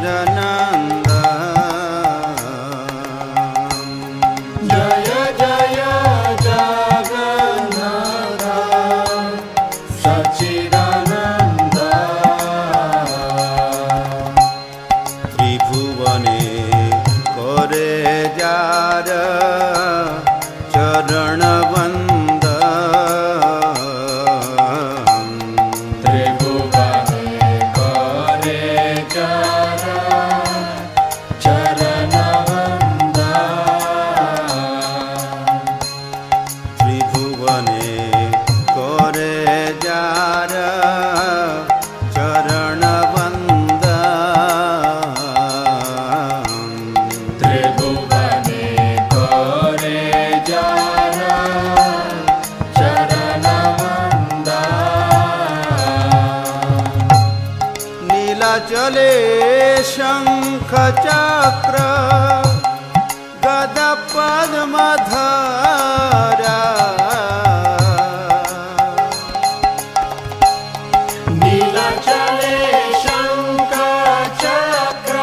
चिदानंद जय जय जगन्नाथ सच्चिदानंद त्रिभुवने करे जार चरण वंद त्रिभुवने करे जार चरण वंद त्रिभुवने करे जार चरण वंद त्रिभुवने करे जार चरण वंद नीलाचले शंख चक्र गदा पद्मधारा नीलाचले शंख चक्र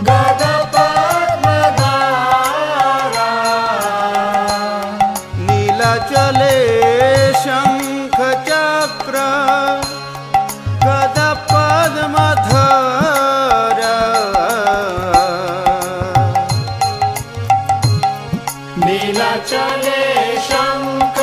गदा पद्मधारा नीलाचले शंख चक्र गदा पद्मधारा नीलाचले शंख